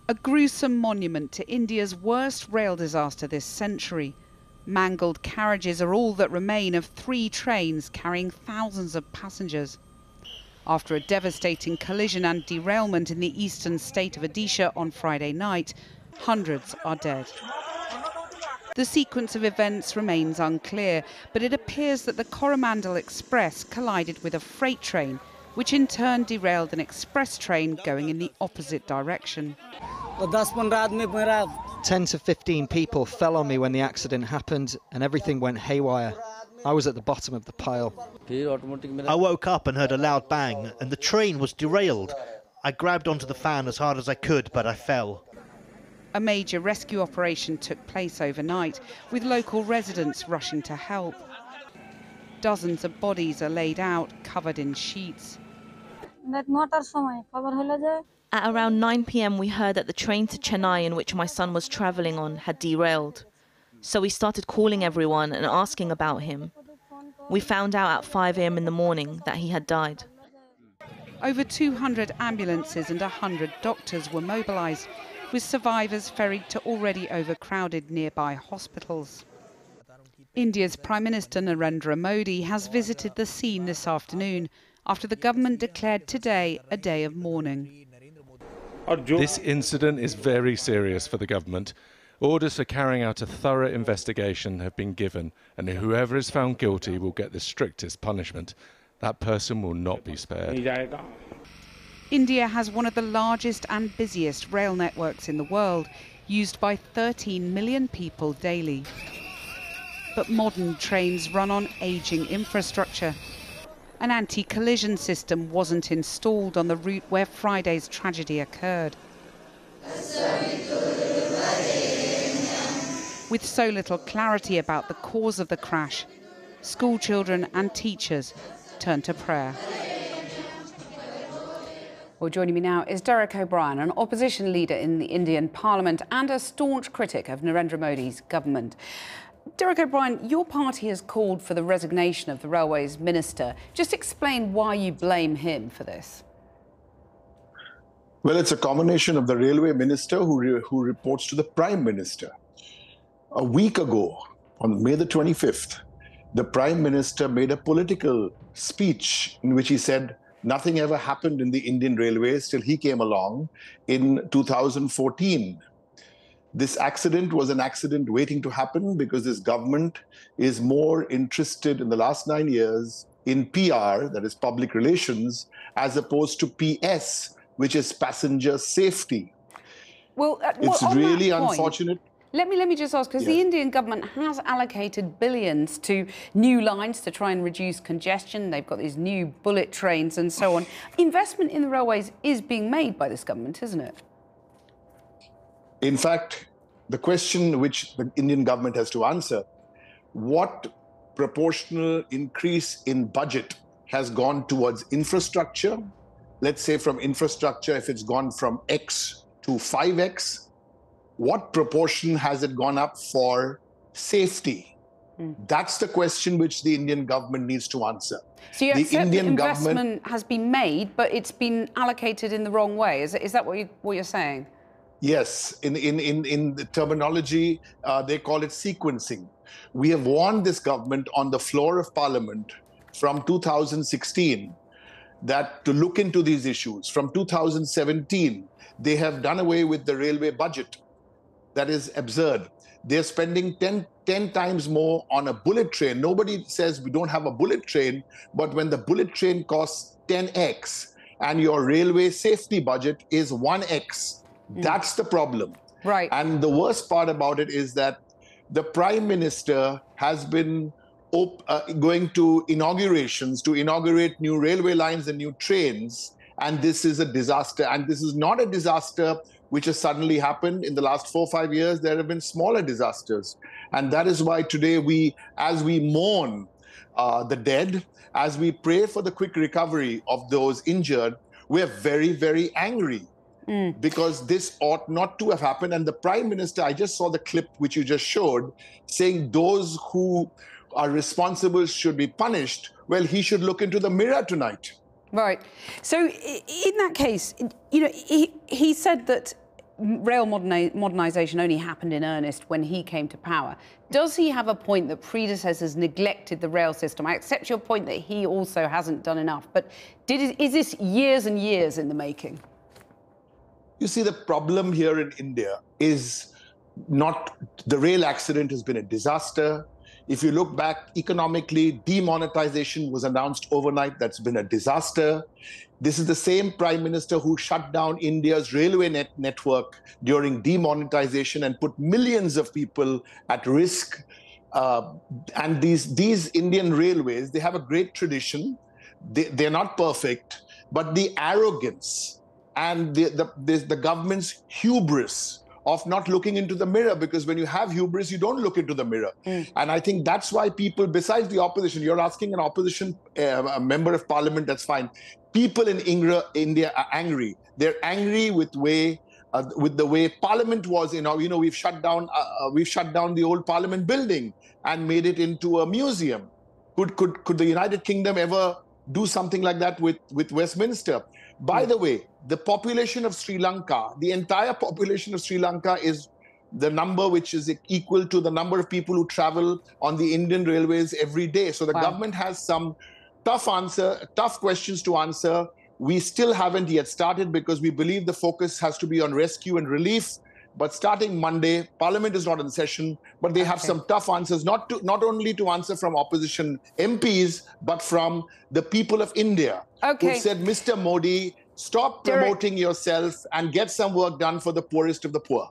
A gruesome monument to India's worst rail disaster this century. Mangled carriages are all that remain of 3 trains carrying thousands of passengers. After a devastating collision and derailment in the eastern state of Odisha on Friday night, hundreds are dead. The sequence of events remains unclear, but it appears that the Coromandel Express collided with a freight train, which in turn derailed an express train going in the opposite direction. 10 to 15 people fell on me when the accident happened and everything went haywire. I was at the bottom of the pile. I woke up and heard a loud bang and the train was derailed. I grabbed onto the fan as hard as I could, but I fell. A major rescue operation took place overnight, with local residents rushing to help. Dozens of bodies are laid out, covered in sheets. At around 9 p.m. we heard that the train to Chennai in which my son was travelling on had derailed. So we started calling everyone and asking about him. We found out at 5 a.m. in the morning that he had died. Over 200 ambulances and 100 doctors were mobilised, with survivors ferried to already overcrowded nearby hospitals. India's Prime Minister Narendra Modi has visited the scene this afternoon after the government declared today a day of mourning. This incident is very serious for the government. Orders for carrying out a thorough investigation have been given, and whoever is found guilty will get the strictest punishment. That person will not be spared. India has one of the largest and busiest rail networks in the world, used by 13 million people daily. But modern trains run on ageing infrastructure. An anti-collision system wasn't installed on the route where Friday's tragedy occurred. With so little clarity about the cause of the crash, school children and teachers turned to prayer. Well, joining me now is Derek O'Brien, an opposition leader in the Indian Parliament and a staunch critic of Narendra Modi's government. Derek O'Brien, your party has called for the resignation of the Railways Minister. Just explain why you blame him for this. Well, it's a combination of the Railway Minister who reports to the Prime Minister. A week ago, on May the 25th, the Prime Minister made a political speech in which he said nothing ever happened in the Indian Railways till he came along in 2014. This accident was an accident waiting to happen because this government is more interested in the last 9 years in PR, that is public relations, as opposed to PS, which is passenger safety. Well, it's really unfortunate. Let me just ask, because the Indian government has allocated billions to new lines to try and reduce congestion. They've got these new bullet trains and so on. Investment in the railways is being made by this government, isn't it? In fact, the question which the Indian government has to answer, what proportional increase in budget has gone towards infrastructure? Let's say from infrastructure, if it's gone from X to 5X, what proportion has it gone up for safety? That's the question which the Indian government needs to answer. So you accept that investment has been made, but it's been allocated in the wrong way. Is that what you're saying? Yes, in the terminology, they call it sequencing. We have warned this government on the floor of Parliament from 2016 that to look into these issues. From 2017, they have done away with the railway budget. That is absurd. They're spending 10 times more on a bullet train. Nobody says we don't have a bullet train, but when the bullet train costs 10x and your railway safety budget is 1x, that's the problem. Right. And the worst part about it is that the Prime Minister has been going to inaugurations to inaugurate new railway lines and new trains. And this is a disaster. And this is not a disaster which has suddenly happened. In the last 4 or 5 years, there have been smaller disasters. And that is why today as we mourn the dead, as we pray for the quick recovery of those injured, we're very, very angry. Because this ought not to have happened. And the Prime Minister, I just saw the clip which you just showed, saying those who are responsible should be punished. Well, he should look into the mirror tonight. Right. So in that case, you know, he said that rail modernisation only happened in earnest when he came to power. Does he have a point that predecessors neglected the rail system? I accept your point that he also hasn't done enough, but is this years and years in the making? You see, the problem here in India is not the rail accident has been a disaster. If you look back economically, demonetization was announced overnight. That's been a disaster. This is the same prime minister who shut down India's railway network during demonetization and put millions of people at risk. And these Indian railways, they have a great tradition. They're not perfect, but the arrogance and the government's hubris of not looking into the mirror, because when you have hubris, you don't look into the mirror. And I think that's why people, besides the opposition, you're asking an opposition a member of parliament, that's fine. People in India are angry. They're angry with the way parliament was. We've shut down the old parliament building and made it into a museum. Could the United Kingdom ever do something like that with Westminster? By the way, the population of Sri Lanka, the entire population of Sri Lanka is the number which is equal to the number of people who travel on the Indian railways every day. So the government has some tough questions to answer. We still haven't yet started because we believe the focus has to be on rescue and relief. But starting Monday, Parliament is not in session, but they have some tough answers, not only to answer from opposition MPs, but from the people of India, who said, Mr. Modi, stop promoting yourself and get some work done for the poorest of the poor.